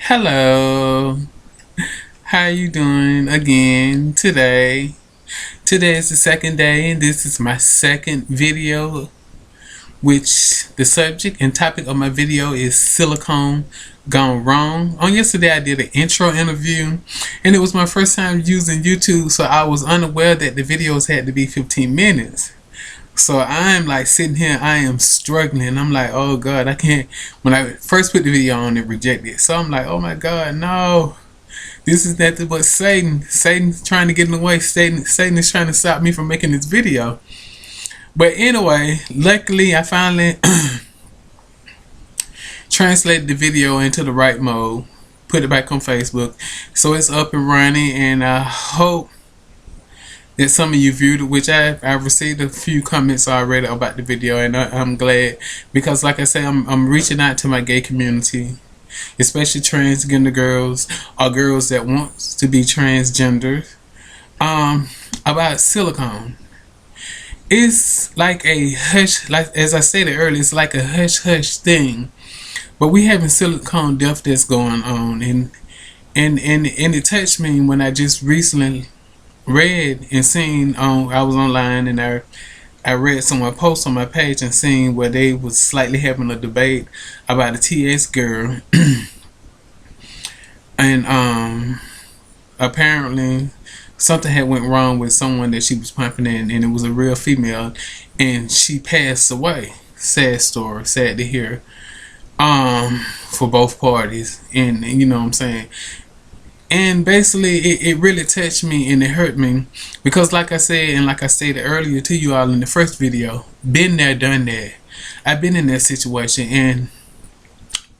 Hello, how you doing again today? Today is the second day and this is my second video, which the subject and topic of my video is silicone gone wrong. On yesterday I did an intro interview and it was my first time using YouTube, so I was unaware that the videos had to be 15 minutes. So I'm like sitting here, I am struggling. I'm like, oh God, I can't. When I first put the video on, it rejected. So I'm like, oh my God, no. This is nothing but Satan. Satan's trying to get in the way. Satan is trying to stop me from making this video. But anyway, luckily I finally translated the video into the right mode. Put it back on Facebook. So it's up and running, and I hope that some of you viewed it, which I've received a few comments already about the video, and I'm glad, because like I say, I'm reaching out to my gay community, especially transgender girls or girls that want to be transgender, about silicone. It's like a hush, like as I stated earlier, it's like a hush thing, but we having silicone death that's going on, and it touched me when I just recently read and seen I was online and I read someone post on my page and seen where they was slightly having a debate about a TS girl and apparently something had went wrong with someone that she was pumping in, and it was a real female, and she passed away. Sad story, sad to hear, for both parties, and you know what I'm saying. And basically, it really touched me and it hurt me, because like I said, and like I stated earlier to you all in the first video, been there, done that. I've been in that situation, and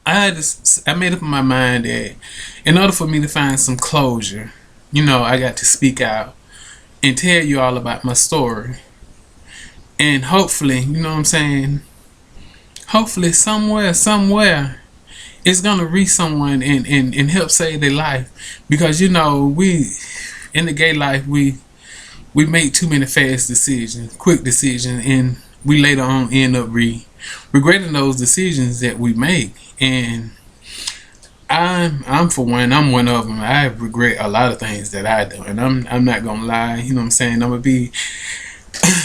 I made up my mind that in order for me to find some closure, you know, I got to speak out and tell you all about my story. And hopefully, you know what I'm saying, hopefully somewhere it's gonna reach someone and help save their life, because you know, we in the gay life we make too many fast decisions, quick decisions, and we later on end up regretting those decisions that we make. And I'm for one, I'm one of them. I regret a lot of things that I do, and I'm not gonna lie, you know what I'm saying.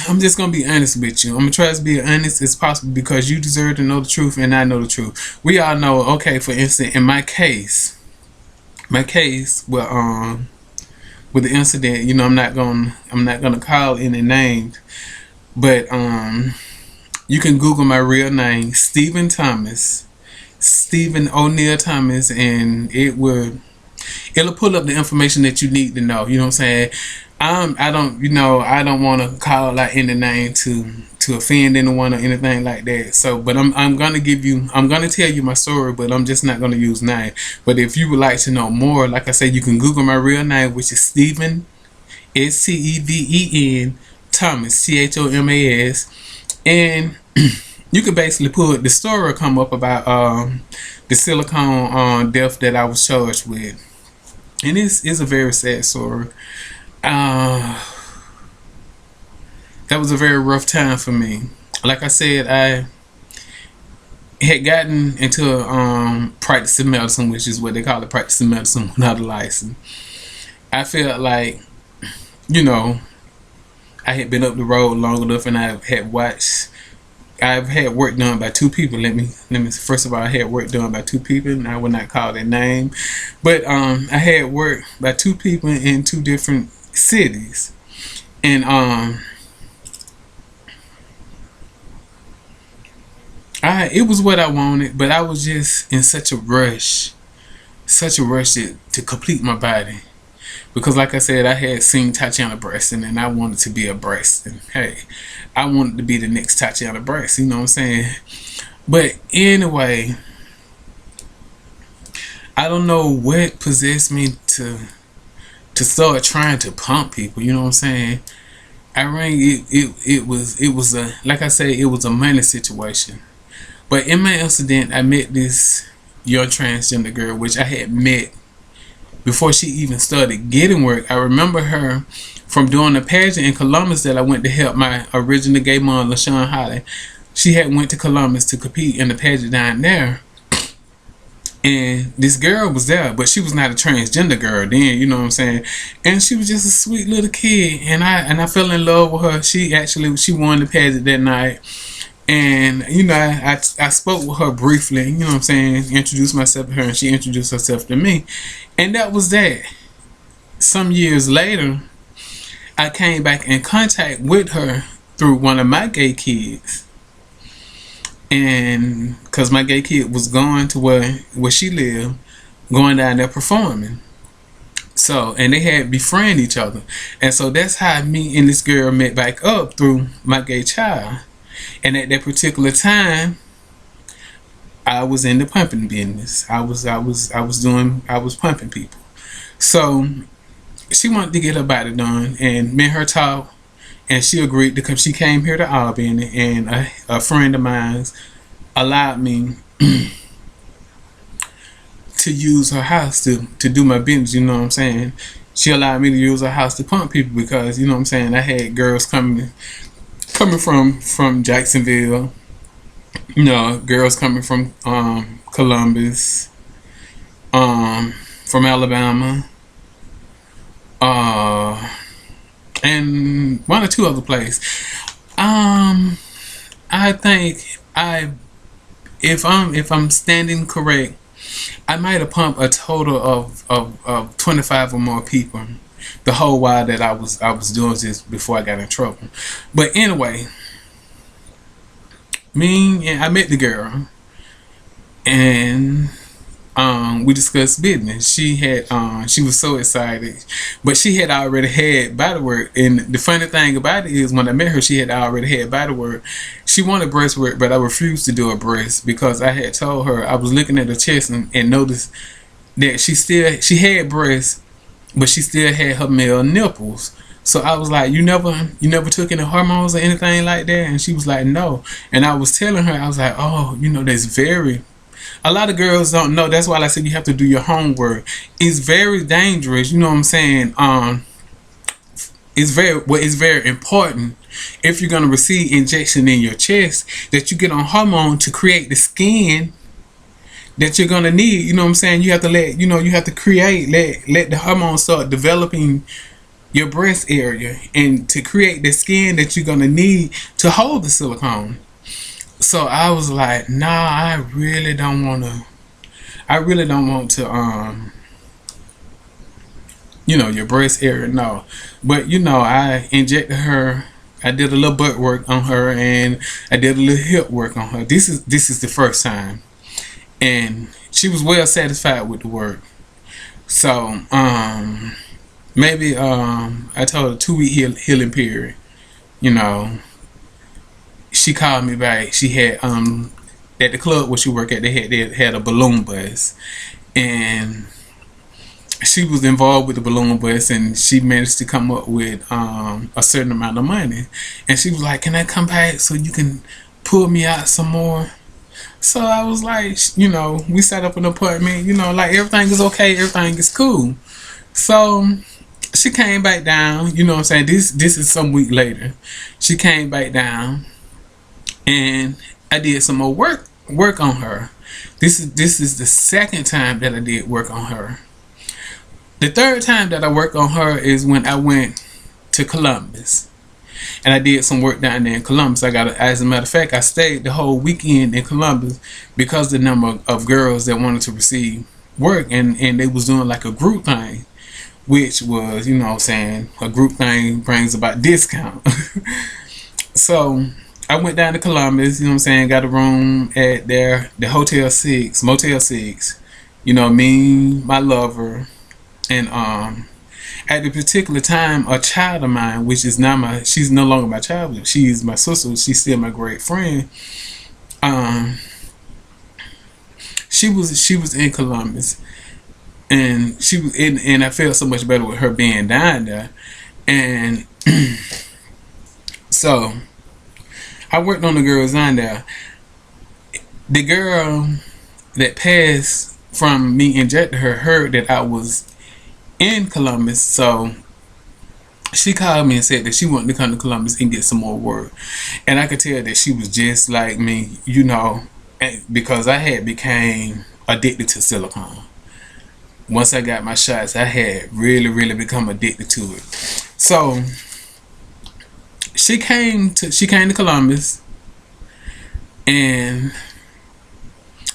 I'm just gonna be honest with you. I'm gonna try to be as honest as possible, because you deserve to know the truth and I know the truth. We all know, okay, for instance, in my case well, with the incident, you know, I'm not gonna call any names, but you can Google my real name, Stephen O'Neil Thomas, and it'll pull up the information that you need to know. You know what I'm saying? I don't want to call out any name to offend anyone or anything like that. So, but I'm gonna tell you my story, but I'm just not gonna use name. But if you would like to know more, like I said, you can Google my real name, which is Stephen, Steven Thomas, Thomas, and you can basically put the story come up about the silicone death that I was charged with, and this is a very sad story. That was a very rough time for me. Like I said, I had gotten into practicing medicine, which is what they call it, practicing medicine without a license. I felt like, you know, I had been up the road long enough, and I've had work done by two people. Let me first of all, I had work done by two people, and I would not call their name, but I had work by two people in two different cities, and it was what I wanted, but I was just in such a rush to complete my body, because like I said, I had seen Tatiana Bryson and I wanted to be a Bryson. Hey, I wanted to be the next Tatiana Bryson, you know what I'm saying? But anyway, I don't know what possessed me to start trying to pump people, you know what I'm saying? It was a, like I said, it was a money situation. But in my incident, I met this young transgender girl, which I had met before she even started getting work. I remember her from doing a pageant in Columbus that I went to help my original gay mom, LaShawn Holly. She had went to Columbus to compete in the pageant down there. And this girl was there, but she was not a transgender girl then, you know what I'm saying? And she was just a sweet little kid, and I fell in love with her. She won the pageant that night. And, you know, I spoke with her briefly, you know what I'm saying, introduced myself to her, and she introduced herself to me. And that was that. Some years later, I came back in contact with her through one of my gay kids. And because my gay kid was going to where she lived, going down there performing. So, and they had befriended each other. And so that's how me and this girl met back up, through my gay child. And at that particular time, I was in the pumping business. I was pumping people. So she wanted to get her body done, and me and her talked, and she agreed to come. She came here to Albany, and a friend of mine allowed me to use her house to do my business, you know what I'm saying? She allowed me to use her house to pump people because, you know what I'm saying, I had girls coming from Jacksonville, you know, girls coming from Columbus, from Alabama, and one or two other places. I think if I'm standing correct, I might have pumped a total of 25 or more people the whole while that I was doing this before I got in trouble. But anyway, I met the girl, and we discussed business. She was so excited, but she had already had body work. And the funny thing about it is, when I met her, she had already had body work. She wanted breast work, but I refused to do her breast because I had told her, I was looking at her chest and noticed that she had breasts, but she still had her male nipples. So I was like, you never took any hormones or anything like that? And she was like, no. And I was telling her, I was like, oh, you know, a lot of girls don't know. That's why I said you have to do your homework. It's very dangerous, you know what I'm saying? It's very important, if you're gonna receive injection in your chest, that you get on hormone to create the skin that you're gonna need. You know what I'm saying? You have to let the hormones start developing your breast area, and to create the skin that you're gonna need to hold the silicone. So I was like, nah, I really don't want to, you know, your breast area, no. But, you know, I injected her. I did a little butt work on her, and I did a little hip work on her. This is the first time. And she was well satisfied with the work. So, maybe, I told her 2-week healing period, you know. She called me back. She had at the club where she worked at, they had a balloon bus, and she was involved with the balloon bus, and she managed to come up with a certain amount of money. And she was like, can I come back so you can pull me out some more? So I was like, you know, we set up an appointment, you know, like everything is okay, everything is cool. So she came back down, you know what I'm saying? This is some week later. She came back down, and I did some more work on her. This is the second time that I did work on her. The third time that I worked on her is when I went to Columbus, and I did some work down there in Columbus. As a matter of fact, I stayed the whole weekend in Columbus because the number of girls that wanted to receive work, and they was doing like a group thing, which was, you know what I'm saying, a group thing brings about discount. So I went down to Columbus, you know what I'm saying, got a room at the Motel 6, you know, me, my lover, and at the particular time, a child of mine, which is now she's no longer my child, but she's my sister, she's still my great friend. She was in Columbus, and and I felt so much better with her being down there. And so I worked on the girls down there. The girl that passed from me injecting her heard that I was in Columbus, so she called me and said that she wanted to come to Columbus and get some more work. And I could tell that she was just like me, you know, because I had became addicted to silicone. Once I got my shots, I had really become addicted to it. So she came to Columbus, and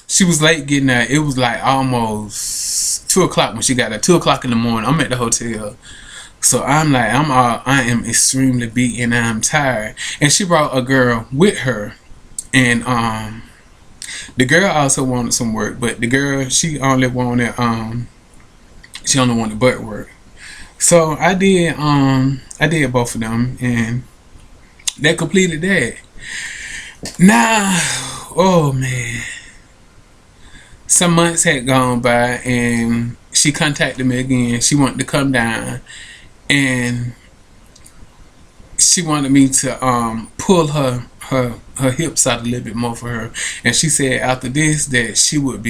she was late getting there. It was like almost 2 o'clock when she got there. 2 o'clock in the morning. I'm at the hotel. So I'm like, I am extremely beaten and I'm tired. And she brought a girl with her. And the girl also wanted some work, but the girl, she only wanted butt work. So I did both of them, and they completed that. Now, oh man, some months had gone by, and she contacted me again. She wanted to come down, and she wanted me to pull her hips out a little bit more for her. And she said after this that she would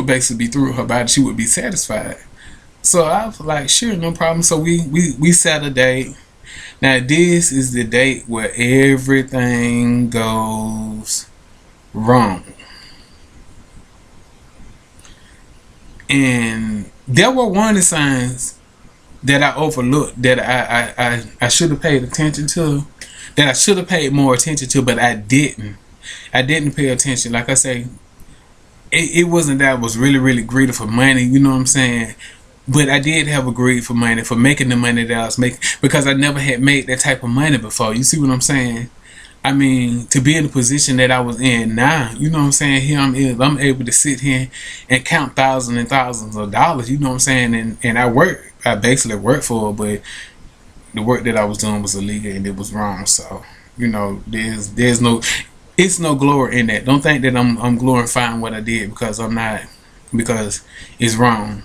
basically be through with her body. She would be satisfied. So I was like, sure, no problem. So we set a date. Now this is the date where everything goes wrong. And there were warning signs that I overlooked, that I should have paid attention to, that I should have paid more attention to, but I didn't. I didn't pay attention. Like I say, it wasn't that I was really greedy for money, you know what I'm saying? But I did have a greed for money, for making the money that I was making, because I never had made that type of money before. You see what I'm saying? I mean, to be in the position that I was in now, you know what I'm saying? Here I'm able to sit here and count thousands and thousands of dollars, you know what I'm saying? And I basically worked for it, but the work that I was doing was illegal and it was wrong. So, you know, it's no glory in that. Don't think that I'm glorifying what I did, because I'm not, because it's wrong.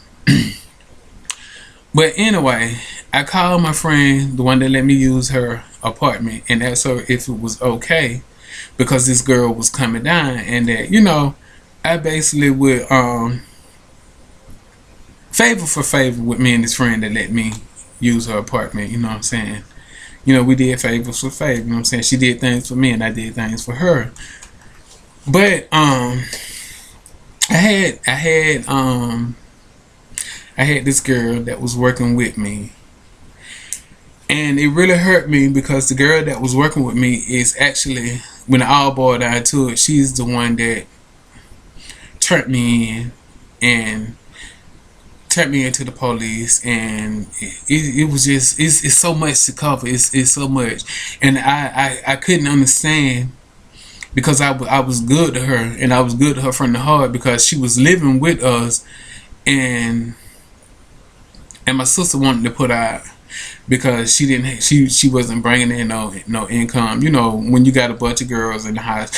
But anyway, I called my friend, the one that let me use her apartment, and asked her if it was okay, because this girl was coming down, and that, you know, I basically would favor for favor with me and this friend that let me use her apartment, you know what I'm saying? You know, we did favors for favor, you know what I'm saying? She did things for me and I did things for her. But I had this girl that was working with me, and it really hurt me, because the girl that was working with me is actually, when it all boiled down to it, she's the one that turned me in and turned me into the police. And it was just, it's so much to cover. It's so much, and I couldn't understand, because I was good to her, and I was good to her from the heart, because she was living with us, and my sister wanted to put out, because she wasn't bringing in no income. You know, when you got a bunch of girls in the house,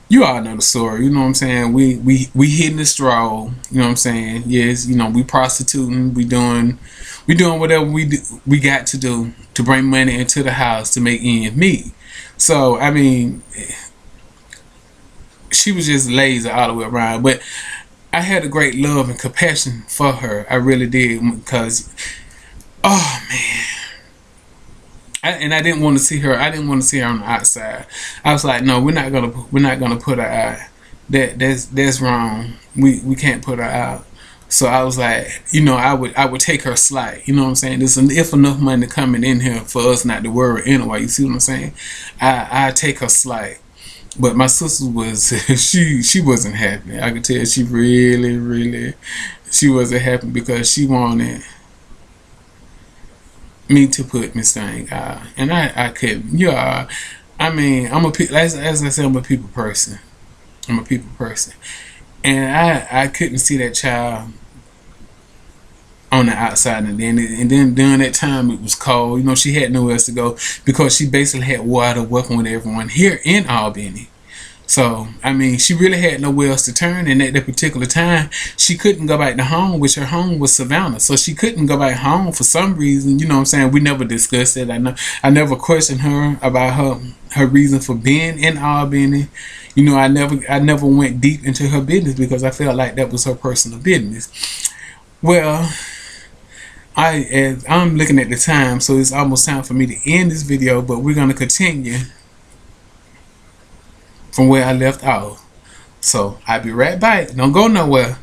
you all know the story, you know what I'm saying? We hitting the straw, you know what I'm saying? Yes, you know, we prostituting, we doing whatever we got to do to bring money into the house to make ends meet. So I mean, she was just lazy all the way around. But I had a great love and compassion for her. I really did, because, oh man, I didn't want to see her. I didn't want to see her on the outside. I was like, no, we're not gonna put her out. That's wrong. We can't put her out. So I was like, you know, I would take her slight. You know what I'm saying? There's if enough money coming in here for us not to worry anyway. You see what I'm saying? I take her slight. But my sister was, she wasn't happy. I could tell she really, she wasn't happy, because she wanted me to put Miss Thing out, and I couldn't. Yeah, I mean, as I said, I'm a people person. And I couldn't see that child on the outside, and then during that time it was cold. You know, she had nowhere else to go, because she basically had water working with everyone here in Albany. So I mean, she really had nowhere else to turn, and at that particular time she couldn't go back to home, which her home was Savannah. So she couldn't go back home for some reason, you know what I'm saying? We never discussed it. I never questioned her about her reason for being in Albany. You know, I never went deep into her business, because I felt like that was her personal business. Well, I'm looking at the time, so it's almost time for me to end this video, but we're going to continue from where I left off. So I'll be right back. Don't go nowhere.